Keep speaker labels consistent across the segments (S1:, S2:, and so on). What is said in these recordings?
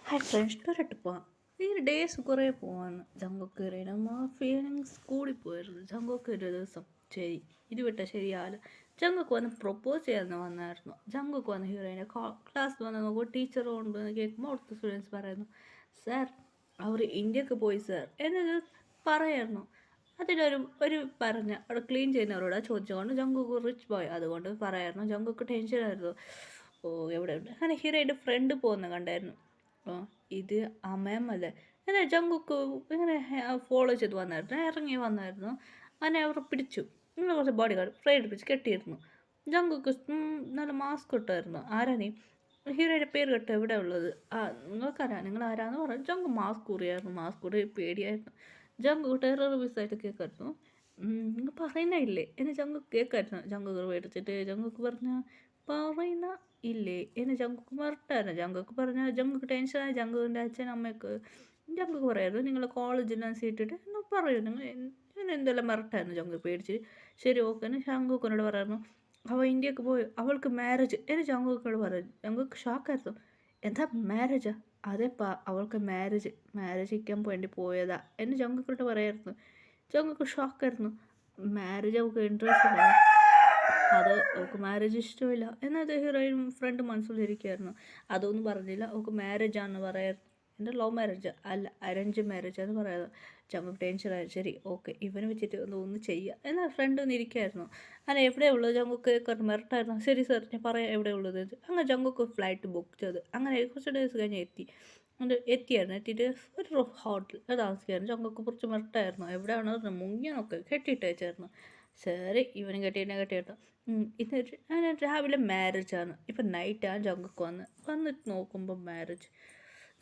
S1: Hi friends ടൂറിട്ട് പോവാം. ഈ days കുറേ പോവാന്ന് ജങ്കൊക്കെ അറിയണം. ആ ഫീലിങ്സ് കൂടിപ്പോയിരുന്നു. ജങ്കൊക്കെ ഒരു ദിവസം ശരി ഇത് വിട്ട ശരിയാവില്ല. ജങ്കൊക്കെ വന്ന് പ്രൊപ്പോസ് ചെയ്യാമെന്ന് വന്നായിരുന്നു. ജങ്കൊക്കെ വന്ന് ഹീറോയിനെ ക്ലാസ് വന്ന് നോക്കുമ്പോൾ ടീച്ചർ കൊണ്ട് കേൾക്കുമ്പോൾ അവിടുത്തെ സ്റ്റുഡൻസ് പറയുന്നു, സാർ അവർ ഇന്ത്യക്ക് പോയി സാർ എന്നത് പറയായിരുന്നു. അതിലൊരു ഒരു പറഞ്ഞ അവിടെ ക്ലീൻ ചെയ്യുന്നവരോട് ചോദിച്ചുകൊണ്ട് ജങ്കൊക്ക് റിച്ച് ബോയ് അതുകൊണ്ട് പറയായിരുന്നു. ജങ്കൊക്ക് ടെൻഷനായിരുന്നു. ഓ എവിടെ ഉണ്ട് അങ്ങനെ ഹീറോയുടെ ഫ്രണ്ട് പോകുന്ന കണ്ടായിരുന്നു. ഇത് അമയമല്ലേ അങ്ങനെ ജങ്കുക്ക് ഇങ്ങനെ ഫോളോ ചെയ്ത് വന്നായിരുന്നു, ഇറങ്ങി വന്നായിരുന്നു. അങ്ങനെ അവർ പിടിച്ചു. ഇങ്ങനെ കുറച്ച് ബോഡി ഗാർഡ് ഫ്രൈഡ് പിടിച്ച് കെട്ടിയിരുന്നു. ജങ്കുക്ക് നല്ല മാസ്ക് ഇട്ടായിരുന്നു. ആരാ നീ? ഹീറോയുടെ പേര് കേട്ടോ എവിടെ ഉള്ളത്? നിങ്ങൾക്കറിയാം നിങ്ങൾ ആരാന്ന് പറഞ്ഞു. ജങ്കു മാസ്ക് ഊറിയായിരുന്നു. മാസ്ക് ഊറി പേടിയായിരുന്നു. ജങ്കു ടെറർ പീസായിട്ട് കേൾക്കായിരുന്നു. നിങ്ങൾ പറയുന്ന ഇല്ലേ എന്നെ ജങ്കുക്ക് കേൾക്കായിരുന്നു. ജങ്കുക്ക് മേടിച്ചിട്ട് ജങ്കുക്ക് പറഞ്ഞ പറയുന്ന ഇല്ലേ എന്നെ ജങ്കുക്ക് മറട്ടായിരുന്നു. ജങ്കുക്ക് പറഞ്ഞ ജങ്കുക്ക് ടെൻഷനായി. ജങ്കുവിൻ്റെ അച്ഛൻ അമ്മയ്ക്ക് ജങ്കുക്ക് പറയായിരുന്നു, നിങ്ങൾ കോളേജിൽ സീറ്റിട്ട് എന്ന് പറയൂ നിങ്ങൾ എന്തെല്ലാം മറട്ടായിരുന്നു. ജങ്കു പേടിച്ച് ശരി ഓക്കെ എന്ന് ജങ്കുക്കിനോട് പറയായിരുന്നു. അവൾ ഇന്ത്യക്ക് പോയി അവൾക്ക് മാരേജ് എന്ന് ജങ്കുക്കിനോട് പറഞ്ഞു. ജങ്കുക്ക് ഷോക്കായിരുന്നു. എന്താ മാരേജാ? അതേപ്പാ അവൾക്ക് മാരേജ് ഇരിക്കാൻ വേണ്ടി പോയതാ എന്ന് ജങ്കുക്കിനോട് പറയായിരുന്നു. ജങ്കുക്ക് ഷോക്കായിരുന്നു. മാരേജ് അവൾക്ക് ഇൻട്രസ്റ്റ് ഇല്ല, അത് അവൾക്ക് മാരേജ് ഇഷ്ടമില്ല എന്നത് ഹീറോയിൻ ഫ്രണ്ട് മനസ്സിലിരിക്കുമായിരുന്നു. അതൊന്നും പറഞ്ഞില്ല. അവൾക്ക് മാരേജാണെന്ന് പറയായിരുന്നു. എൻ്റെ ലവ് മാരേജ് അല്ല അറേഞ്ച് മാരേജാന്ന് പറയാതെ ചമ്മക്ക് ടെൻഷനായി. ശരി ഓക്കെ ഇവനെ വെച്ചിട്ട് ഒന്ന് ചെയ്യുക എന്നാൽ ഫ്രണ്ട് ഒന്ന് ഇരിക്കുമായിരുന്നു. അങ്ങനെ എവിടെയുള്ളത് ജങ്കുക്ക് മെറിട്ടായിരുന്നു. ശരി സാർ ഞാൻ പറയാം എവിടെയുള്ളത്. അങ്ങനെ ജങ്കുക്ക് ഫ്ലൈറ്റ് ബുക്ക് ചെയ്ത് അങ്ങനെ കുറച്ച് ഡേയ്സ് കഴിഞ്ഞ് എത്തിയായിരുന്നു. എത്തിയിട്ട് ഒരു ഹോട്ടൽ താമസിക്കായിരുന്നു. ജങ്കുക്ക് കുറച്ച് മെറിട്ടായിരുന്നു. എവിടെയാണ് മുങ്ങിയാനൊക്കെ കെട്ടിയിട്ട് വെച്ചായിരുന്നു. ശരി ഇവനും കെട്ടിയിട്ടോ ഇത് അങ്ങനെ രാവിലെ മാരേജാണ്. ഇപ്പം നൈറ്റാണ് ജങ്കുക്ക് വന്നിട്ട് നോക്കുമ്പോൾ മാരേജ്.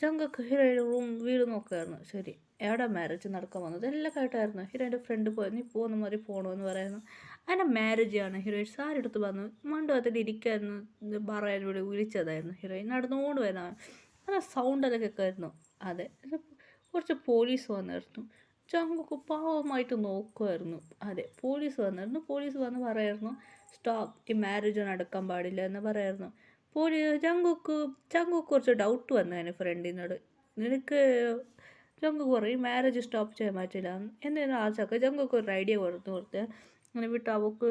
S1: ജങ്കുക്ക് ഹീറോയുടെ വീട് നോക്കുമായിരുന്നു. ശരി എവിടെ മാരേജ് നടക്കാൻ വന്നത് എല്ലാം കേട്ടായിരുന്നു. ഹീറോയുടെ ഫ്രണ്ട് പോയി നീ പോകുന്ന മാതിരി പോകണമെന്ന് പറയുന്നു. അങ്ങനെ മാരേജ് ആണ്. ഹീറോയിൻ സാരി എടുത്ത് വന്നു മണ്ഡപത്തിൽ ഇരിക്കായിരുന്നു പറയാൻ ഇവിടെ വിളിച്ചതായിരുന്നു. ഹീറോയിൻ നടന്നുകൊണ്ട് വരുന്നതാണ്. അങ്ങനെ സൗണ്ട് അതൊക്കെ കേൾക്കായിരുന്നു. അതെ കുറച്ച് പോലീസ് വന്നായിരുന്നു. ജങ്കുക്ക് പാവമായിട്ട് നോക്കുമായിരുന്നു. അതെ പോലീസ് വന്നായിരുന്നു. പോലീസ് വന്ന് പറയായിരുന്നു സ്റ്റോപ്പ് ഈ മാരേജ് നടക്കാൻ പാടില്ല എന്ന് പറയായിരുന്നു. ജങ്കുക്ക് കുറച്ച് ഡൗട്ട് വന്നതിന് ഫ്രണ്ടിനോട് നിനക്ക് ജങ്കുക്ക് പറയും മാരേജ് സ്റ്റോപ്പ് ചെയ്യാൻ പറ്റില്ല എന്തെങ്കിലും ആൾച്ചൊക്കെ ജങ്കുക്ക് ഒരു ഐഡിയ കൊടുത്ത് അങ്ങനെ വിട്ട് അവൾക്ക്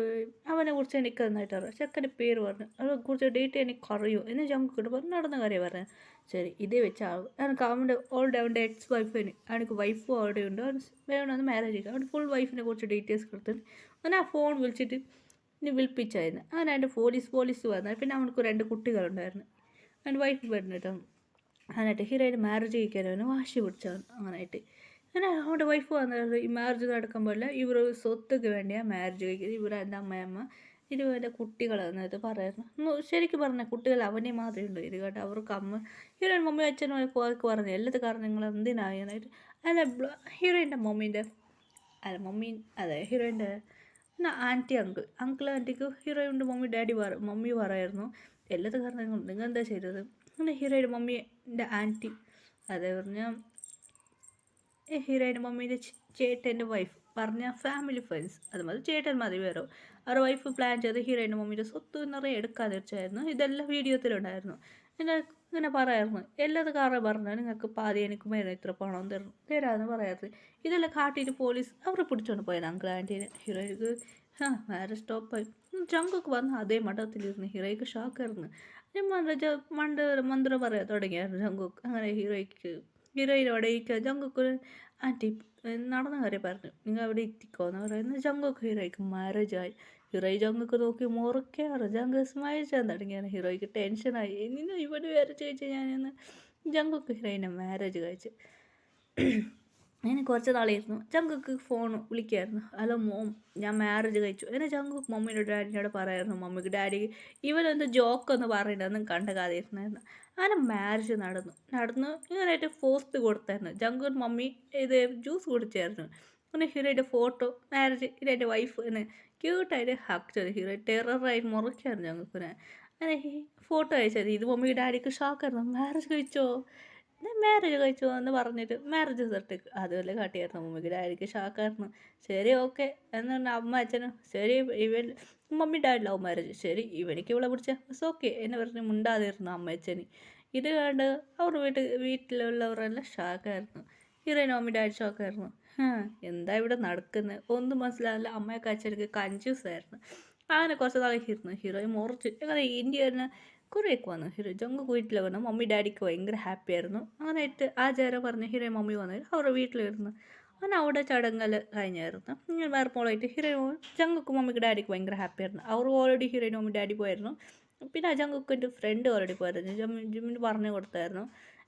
S1: അവനെ കുറിച്ച് എനിക്ക് നന്നായിട്ട് അറിയാം. ചെക്കൻ്റെ പേര് പറഞ്ഞു അവനെ കുറിച്ച് ഡേറ്റ് എനിക്ക് അറിയൂ എന്ന് ജങ്കുക്കിട്ട് പറഞ്ഞു. നടന്ന കാര്യം പറഞ്ഞു. ശരി ഇതേ വെച്ചാവും എനിക്ക് അവൻ്റെ എക്സ് വൈഫിന് അവനക്ക് വൈഫും അവിടെ ഉണ്ട് അവൻ വേണമെന്ന് മാരേജ് ചെയ്യും. അവൻ്റെ ഫുൾ വൈഫിനെ കുറിച്ച് ഡീറ്റെയിൽസ് കൊടുത്തിട്ട് അവൻ ആ ഫോൺ വിളിച്ചിട്ട് ഇനി വിളിപ്പിച്ചായിരുന്നു. അങ്ങനെ എൻ്റെ പോലീസ് വന്നാൽ പിന്നെ അവനക്ക് 2 കുട്ടികളുണ്ടായിരുന്നു. അവൻ്റെ വൈഫ് വരുന്നിട്ടാണ്. അങ്ങനെയായിട്ട് ഹീറോയിന് മാരേജ് കഴിക്കാനവന് വാശി പിടിച്ചാണ്. അങ്ങനെയായിട്ട് അങ്ങനെ അവൻ്റെ വൈഫ് വന്നത് ഈ മാരേജ് നടക്കാൻ പാടില്ല, ഇവർ സ്വത്തൊക്കെ വേണ്ടിയാണ് മാരേജ് കഴിക്കുന്നത്, ഇവർ എൻ്റെ അമ്മയമ്മ ഇരുവരുടെ കുട്ടികൾ എന്നിട്ട് പറയായിരുന്നു. ശരിക്കും പറഞ്ഞാൽ കുട്ടികൾ അവനെ മാത്രമേ ഉള്ളൂ. ഇത് കേട്ട് അവർക്ക് ഹീറോയിൻ മമ്മി അച്ഛനും ഒക്കെ പറഞ്ഞു എല്ലാത്ത കാരണം നിങ്ങൾ എന്തിനായി എന്നായിട്ട്. അല്ല ഹീറോയിൻ്റെ മമ്മീൻ്റെ മമ്മി അതെ ഹീറോയിൻ്റെ പിന്നെ ആൻറ്റി ആൻറ്റിക്ക് ഹീറോയിൻ്റെ മമ്മി പറയായിരുന്നു എല്ലാത്ത കാരണം നിങ്ങൾ എന്താ ചെയ്തത്. അങ്ങനെ ഹീറോയുടെ മമ്മീൻ്റെ ആൻറ്റി അതേ പറഞ്ഞാൽ ഹീറോയിൻ്റെ മമ്മീൻ്റെ ചേട്ടൻ്റെ വൈഫ് പറഞ്ഞ ഫാമിലി ഫ്രണ്ട്സ് അതുമാതിരി ചേട്ടൻ മതി വേറോ അവരുടെ വൈഫ് പ്ലാൻ ചെയ്ത് ഹീറോയിൻ്റെ മമ്മീൻ്റെ സ്വത്ത് നിറയെ എടുക്കാതെ വെച്ചായിരുന്നു. ഇതെല്ലാം വീഡിയോത്തിലുണ്ടായിരുന്നു. ഇങ്ങനെ പറയായിരുന്നു എല്ലാത് കാരണം പറഞ്ഞാൽ നിങ്ങൾക്ക് പാതി എനിക്ക് മേലെ ഇത്ര പണം തരാമെന്ന് പറയാറ്. ഇതെല്ലാം കാട്ടിയിട്ട് പോലീസ് അവർ പിടിച്ചോണ്ട് പോയത് അങ്കിൾ ആൻറ്റീനെ. ഹീറോയ്ക്ക് മാരേജ് സ്റ്റോപ്പായി. ജങ്കൊക്കെ വന്ന് അതേ മഠത്തിലിരുന്ന് ഹീറോയ്ക്ക് ഷോക്കായിരുന്നു. മന്ത്രം പറയാൻ തുടങ്ങിയായിരുന്നു ജങ്കൊക്ക്. അങ്ങനെ ഹീറോയിനോടെ ജങ്കൊക്ക് ആൻറ്റി നടന്ന കാര്യം പറഞ്ഞു നിങ്ങൾ അവിടെ എത്തിക്കോന്ന് പറയുന്നത്. ജങ്കൊക്ക് ഹീറോയ്ക്ക് മാരേജായി. ഹീറോയി ജങ്കൊക്കെ നോക്കി മുറക്കാറ്. ജങ്ക സ്മൈൽ ചെയ്യാൻ തുടങ്ങിയാണ്. ഹീറോയ്ക്ക് ടെൻഷനായി ഇന്ന് ഇവിടെ മാരേജ് കഴിച്ച് ഞാനിന്ന് ജങ്കൊക്ക് ഹീറോയിനെ മാരേജ് കഴിച്ച്. അങ്ങനെ കുറച്ച് നാളായിരുന്നു. ജങ്കൊക്ക് ഫോൺ വിളിക്കുമായിരുന്നു. ഹലോ മോം ഞാൻ മാരേജ് കഴിച്ചു എന്നെ ജങ്കൊക്ക് മമ്മീനോട് ഡാഡിനോട് പറയായിരുന്നു. മമ്മിക്ക് ഡാഡി ഇവനെന്ത് ജോക്കൊന്ന് പറയണമെന്നും കണ്ട കഥയിരുന്നായിരുന്നു. അങ്ങനെ മാരേജ് നടന്നു ഇങ്ങനെയായിട്ട് പോസ്റ്റ് കൊടുത്തായിരുന്നു. ജങ്കൊക്ക് മമ്മി ഇത് ജ്യൂസ് കുടിച്ചായിരുന്നു. അങ്ങനെ ഹീറോയുടെ ഫോട്ടോ മാരേജ് ഹീറോയുടെ വൈഫ് എന്ന് ക്യൂട്ടായിട്ട് ഹക്ക് ചെയ്ത് ഹീറോ ടെററായിട്ട് മുറയ്ക്കായിരുന്നു ജങ്കൊക്കിനെ. അങ്ങനെ ഫോട്ടോ അയച്ചത് ഇത് മമ്മി ഡാഡിക്ക് ഷോക്കായിരുന്നു. മാരേജ് കഴിച്ചോ മാരേജ് കഴിച്ചു എന്ന് പറഞ്ഞിട്ട് മാരേജ് സർട്ടിഫിക്കറ്റ് അതുപോലെ കാട്ടിയായിരുന്നു. മമ്മിക്ക് ഡാഡിക്ക് ഷോക്കായിരുന്നു. ശരി ഓക്കെ എന്ന് പറഞ്ഞാൽ അമ്മ അച്ഛനും ശരി ഇവൻ മമ്മി ഡാഡി ലവ് മാരേജ് ശരി ഇവനിക്ക് ഇവിടെ പിടിച്ച ഓക്കെ എന്ന് പറഞ്ഞ് മുണ്ടാതിരുന്നു അമ്മ അച്ഛന്. ഇത് കണ്ട് അവർ വീട്ടിലുള്ളവരെല്ലാം ഷോക്കായിരുന്നു. ഹീറോയിൻ മമ്മി ഡാഡി ഷോക്കായിരുന്നു. എന്താ ഇവിടെ നടക്കുന്നത് ഒന്നും മനസ്സിലാവില്ല. അമ്മയൊക്കെ അച്ഛനൊക്കെ കൺഫ്യൂസായിരുന്നു. അങ്ങനെ കുറച്ച് നാളേക്ക് ഇരുന്നു. ഹീറോയിൻ മുറിച്ച് അങ്ങനെ ഇന്ത്യയിൽ കുറേയൊക്കെ വന്നു. ഹീറോ ജങ്കുക്ക് വീട്ടിൽ വന്നു. മമ്മി ഡാഡിക്ക് ഭയങ്കര ഹാപ്പി ആയിരുന്നു. അങ്ങനെയായിട്ട് ആചാരം പറഞ്ഞ് ഹീറോയിൻ മമ്മി വന്നത് അവരുടെ വീട്ടിലിരുന്നു. അങ്ങനെ അവിടെ ചടങ്ങെല്ലാം കഴിഞ്ഞായിരുന്നു. ഇങ്ങനെ വേറെ പോളായിട്ട് ഹീറോയിൻ ജങ്കുക്ക് മമ്മിക്ക് ഡാഡിക്ക് ഭയങ്കര ഹാപ്പി ആയിരുന്നു. അവർ ഓൾറെഡി ഹീറോയിൻ മമ്മി ഡാഡി പോയിരുന്നു. പിന്നെ ആ ജങ്കുക്കിൻ്റെ ഫ്രണ്ട് ഓൾറെഡി പോയിരുന്നു. ജിമ്മിന് പറഞ്ഞു കൊടുത്തായിരുന്നു.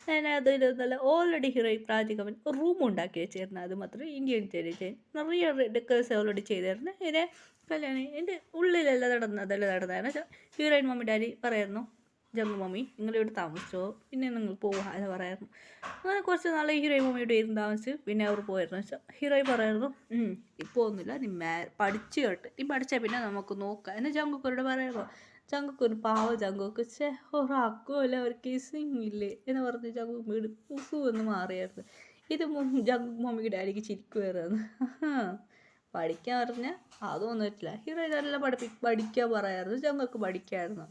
S1: ഞാൻ അതിൽ നല്ല ഓൾറെഡി ഹീറോയിൻ പ്രാജികവൻ റൂം ഉണ്ടാക്കി വെച്ചിരുന്നു. അത് മാത്രം ഇന്ത്യൻ ചെയ്ത് നിറയെ ഡെക്കേഴ്സ് ഓൾറെഡി ചെയ്തായിരുന്നു. ഇതിനെ കല്യാണം എൻ്റെ ഉള്ളിലെല്ലാം അതെല്ലാം നടന്നായിരുന്നു. ഹീറോയിൻ മമ്മി ഡാഡി പറയായിരുന്നു, ജങ്കു മമ്മി നിങ്ങളിവിടെ താമസിച്ചോ, പിന്നെ നിങ്ങൾ പോവുക എന്ന് പറയായിരുന്നു. അങ്ങനെ കുറച്ച് നാളെ ഹീറോയിൻ മമ്മിയുടെ ഇരുന്ന് താമസിച്ച് പിന്നെ അവർ പോയിരുന്നു. വെച്ചാൽ ഹീറോയിൻ പറയായിരുന്നു, ഇപ്പോൾ ഒന്നുമില്ല, നീ പഠിച്ചു കേട്ട്, നീ പഠിച്ചാൽ പിന്നെ നമുക്ക് നോക്കാം എന്ന് ജങ്കുക്കോട് പറയാമോ. ജങ്കുക്ക് ഒരു പാവ ജങ്കുക്ക് ഒരാക്കുമല്ല ഒരു കിസിങ് ഇല്ലേ എന്ന് പറഞ്ഞ് ജങ്കുക്ക് വീട് ഉസു എന്ന് മാറിയായിരുന്നു. ഇത് ജങ്കു മമ്മിക്ക് ഡാഡിക്ക് ചിരിക്കുമായിരുന്നു. പഠിക്കാൻ പറഞ്ഞാൽ അതൊന്നും പറ്റില്ല. ഹീറോ ഇതെല്ലാം പഠിക്കാൻ പറയായിരുന്നു. ജങ്കുക്ക് പഠിക്കായിരുന്നു.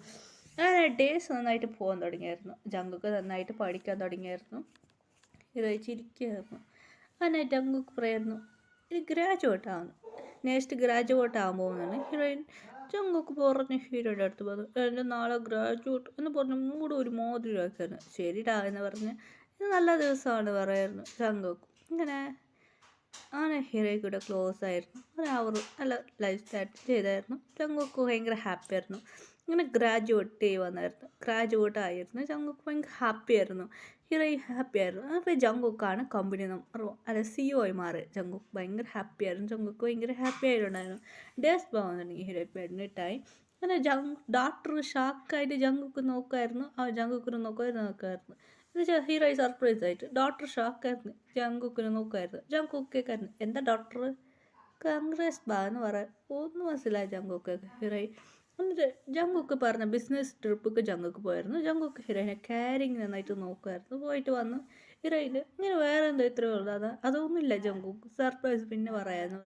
S1: അങ്ങനെ ഡേയ്സ് നന്നായിട്ട് പോകാൻ തുടങ്ങിയായിരുന്നു. ജങ്കുക്ക് നന്നായിട്ട് പഠിക്കാൻ തുടങ്ങിയായിരുന്നു. ഹീറോ ചിരിക്കുമായിരുന്നു. അങ്ങനെ ജങ്കുക്ക് പറയായിരുന്നു, ഇത് ഗ്രാജുവേറ്റ് ആവുന്നു, നെക്സ്റ്റ് ഗ്രാജുവേറ്റ് ആകാൻ പോകുന്നതാണ്. ഹീറോയിൻ ജങ്കുക്ക് പറഞ്ഞ് ഹീറോയുടെ അടുത്ത് പറഞ്ഞു, എൻ്റെ നാളെ ഗ്രാജുവേറ്റ് എന്ന് പറഞ്ഞ് മൂട് ഒരു മോതിരം ആക്കായിരുന്നു. ശരിടാ എന്ന് പറഞ്ഞ് ഇത് നല്ല ദിവസമാണ് പറയായിരുന്നു ജങ്കുക്ക്. ഇങ്ങനെ അങ്ങനെ ഹീറോയ്ക്ക് കൂടെ ക്ലോസ് ആയിരുന്നു. അങ്ങനെ അവർ നല്ല ലൈഫ് സ്റ്റാർട്ട് ചെയ്തായിരുന്നു. ജങ്കുക്ക് ഭയങ്കര ഹാപ്പി ആയിരുന്നു. ഇങ്ങനെ ഗ്രാജുവേറ്റ് ഗ്രാജുവേറ്റ് ആയിരുന്നു. ജങ്കുക്ക് ഭയങ്കര ഹാപ്പി ആയിരുന്നു. ഹീറോയിൻ ഹാപ്പി ആയിരുന്നു. അപ്പോൾ ജങ്കുക്കാണ് കമ്പനി അല്ല CEO ആയി മാറി. ജങ്കുക്ക് ഭയങ്കര ഹാപ്പി ആയിരുന്നു. ജങ്കുക്ക് ഭയങ്കര ഹാപ്പി ആയിട്ടുണ്ടായിരുന്നു. ഡേസ് പോകുന്നുണ്ടെങ്കിൽ ഹീറോയിൻ പെണ്ണിട്ടായി. അങ്ങനെ ഡോക്ടർ ഷാക്കായിട്ട് ജങ്കുക്ക് നോക്കുമായിരുന്നു. ആ ജങ്കുക്കിന് നോക്കുമായിരുന്നു. എന്നുവെച്ചാൽ ഹീറോയിൻ സർപ്രൈസ് ആയിട്ട് ഡോക്ടർ ഷാക്കായിരുന്നു. ജങ്കുക്കിനെ നോക്കുമായിരുന്നു. ജങ്കുക്ക് കേൾക്കായിരുന്നു, എന്താ ഡോക്ടർ കോൺഗ്രസ് ബാ എന്ന് പറയാൻ ഒന്നും മനസ്സിലായി ജങ്കുക്ക്. ഹീറോയിൻ എന്നിട്ട് ജങ്കുക്ക് പറഞ്ഞ ബിസിനസ് ട്രിപ്പൊക്കെ ജങ്കുക്ക് പോയായിരുന്നു. ജങ്കുക്ക് ഹീറോയിനെ കാരിങ് നന്നായിട്ട് നോക്കുമായിരുന്നു. പോയിട്ട് വന്നു ഹീറോയിന് ഇങ്ങനെ വേറെ എന്തോ ഇത്രയേ ഉള്ളൂ, അതൊന്നുമില്ല ജങ്കുക്ക് സർപ്രൈസ് പിന്നെ പറയാമെന്ന്.